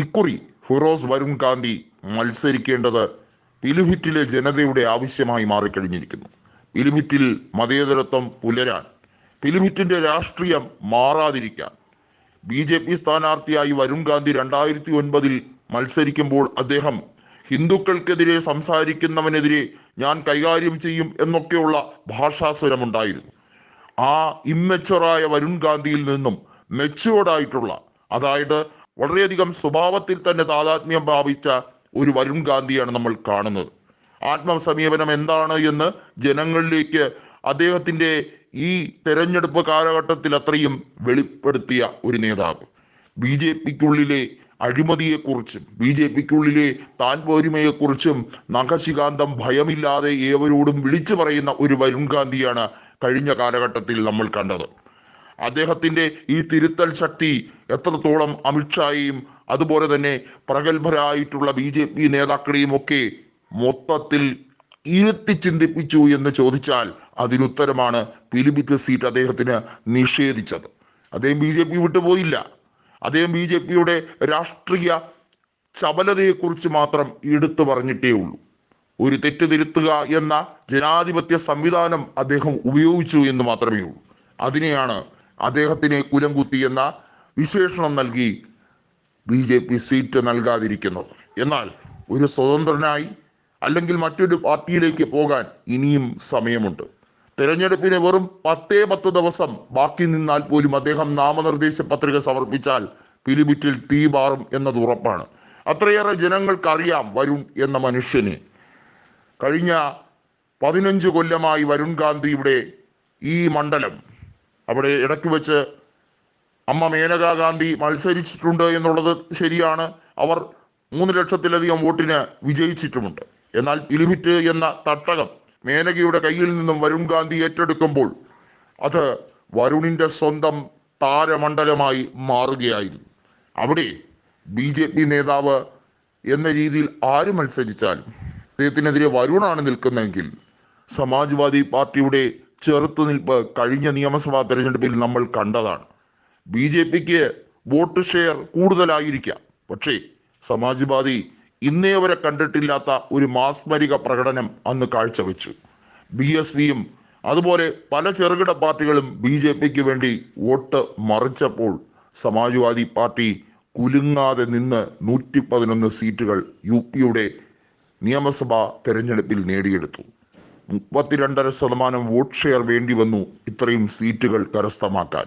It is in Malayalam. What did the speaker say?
ഇക്കുറി ഫിറോസ് വരുൺ ഗാന്ധി മത്സരിക്കേണ്ടത് പിലിഭിറ്റിലെ ജനതയുടെ ആവശ്യമായി മാറിക്കഴിഞ്ഞിരിക്കുന്നു. പിലിഭിറ്റിൽ മതേതരത്വം പുലരാൻ, പിലിഭിറ്റിന്റെ രാഷ്ട്രീയം മാറാതിരിക്കാൻ BJP സ്ഥാനാർത്ഥിയായി വരുൺ ഗാന്ധി 2009 മത്സരിക്കുമ്പോൾ അദ്ദേഹം ഹിന്ദുക്കൾക്കെതിരെ സംസാരിക്കുന്നവനെതിരെ ഞാൻ കൈകാര്യം ചെയ്യും എന്നൊക്കെയുള്ള ഭാഷാസ്വരമുണ്ടായിരുന്നു. ആ ഇമ്മെച്ചുറായ വരുൺ ഗാന്ധിയിൽ നിന്നും മെച്ചുവേർഡായിട്ടുള്ള, അതായത് വളരെയധികം സ്വഭാവത്തിൽ തന്നെ താതാത്മ്യം പ്രാപിച്ച ഒരു വരുൺ ഗാന്ധിയാണ് നമ്മൾ കാണുന്നത്. ആത്മസമീപനം എന്താണ് എന്ന് ജനങ്ങളിലേക്ക് അദ്ദേഹത്തിന്റെ ഈ തെരഞ്ഞെടുപ്പ് കാലഘട്ടത്തിൽ അത്രയും വെളിപ്പെടുത്തിയ ഒരു നേതാവ്. BJPക്കുള്ളിലെ അഴിമതിയെക്കുറിച്ചും BJPക്കുള്ളിലെ താൻ പോരിമയെക്കുറിച്ചും നഖശികാന്തം ഭയമില്ലാതെ ഏവരോടും വിളിച്ചു പറയുന്ന ഒരു വരുൺ ഗാന്ധിയാണ് കഴിഞ്ഞ കാലഘട്ടത്തിൽ നമ്മൾ കണ്ടത്. അദ്ദേഹത്തിന്റെ ഈ തിരുത്തൽ ശക്തി എത്രത്തോളം അമിത്ഷായെയും അതുപോലെ തന്നെ പ്രഗത്ഭരായിട്ടുള്ള BJP നേതാക്കളെയും ഒക്കെ മൊത്തത്തിൽ ഇരുത്തി ചിന്തിപ്പിച്ചു എന്ന് ചോദിച്ചാൽ അതിനുത്തരമാണ് പിലിഭിറ്റ് സീറ്റ് അദ്ദേഹത്തിന് നിഷേധിച്ചത്. അദ്ദേഹം BJP വിട്ടുപോയില്ല. അദ്ദേഹം BJPയുടെ രാഷ്ട്രീയ ചപലതയെക്കുറിച്ച് മാത്രം എടുത്തു പറഞ്ഞിട്ടേ ഉള്ളൂ. ഒരു തെറ്റ് തിരുത്തുക എന്ന ജനാധിപത്യ സംവിധാനം അദ്ദേഹം ഉപയോഗിച്ചു എന്ന് മാത്രമേ ഉള്ളൂ. അതിനെയാണ് അദ്ദേഹത്തിന് കുലം കുത്തി എന്ന വിശേഷണം നൽകി BJP സീറ്റ് നൽകാതിരിക്കുന്നത്. എന്നാൽ ഒരു സ്വതന്ത്രനായി അല്ലെങ്കിൽ മറ്റൊരു പാർട്ടിയിലേക്ക് പോകാൻ ഇനിയും സമയമുണ്ട്. തെരഞ്ഞെടുപ്പിന് വെറും 10 ദിവസം ബാക്കി നിന്നാൽ പോലും അദ്ദേഹം നാമനിർദ്ദേശ പത്രിക സമർപ്പിച്ചാൽ പിലിഭിറ്റിൽ തീ പാറും എന്നത് ഉറപ്പാണ്. അത്രയേറെ ജനങ്ങൾക്കറിയാം വരുൺ എന്ന മനുഷ്യനെ. കഴിഞ്ഞ 15 കൊല്ലമായി വരുൺ ഗാന്ധിയുടെ ഈ മണ്ഡലം, അവിടെ ഇടയ്ക്ക് വെച്ച് അമ്മ മേനകാ ഗാന്ധി മത്സരിച്ചിട്ടുണ്ട് എന്നുള്ളത് ശരിയാണ്. അവർ 3 ലക്ഷത്തിലധികം വോട്ടിന് വിജയിച്ചിട്ടുമുണ്ട്. എന്നാൽ പിലിഭിറ്റ് എന്ന തട്ടകം മേനകയുടെ കയ്യിൽ നിന്നും വരുൺ ഗാന്ധി ഏറ്റെടുക്കുമ്പോൾ അത് വരുണിന്റെ സ്വന്തം താരമണ്ഡലമായി മാറുകയായിരുന്നു. അവിടെ BJP നേതാവ് എന്ന രീതിയിൽ ആര് മത്സരിച്ചാലും അദ്ദേഹത്തിനെതിരെ വരുണാണ് നിൽക്കുന്നതെങ്കിൽ സമാജ്വാദി പാർട്ടിയുടെ ചെറുത്തുനിൽപ്പ് കഴിഞ്ഞ നിയമസഭാ തെരഞ്ഞെടുപ്പിൽ നമ്മൾ കണ്ടതാണ്. BJPക്ക് വോട്ട് ഷെയർ കൂടുതലായിരിക്കാം, പക്ഷേ സമാജ്വാദി ഇന്നേ വരെ കണ്ടിട്ടില്ലാത്ത ഒരു മാസ്മരിക പ്രകടനം അന്ന് കാഴ്ചവെച്ചു. BSPയും അതുപോലെ പല ചെറുകിട പാർട്ടികളും BJPക്ക് വേണ്ടി വോട്ട് മറിച്ചപ്പോൾ സമാജ്വാദി പാർട്ടി കുലുങ്ങാതെ നിന്ന് 111 സീറ്റുകൾ UPയുടെ നിയമസഭാ തെരഞ്ഞെടുപ്പിൽ നേടിയെടുത്തു. 32.5% വോട്ട് ഷെയർ വേണ്ടി വന്നു ഇത്രയും സീറ്റുകൾ കരസ്ഥമാക്കാൻ.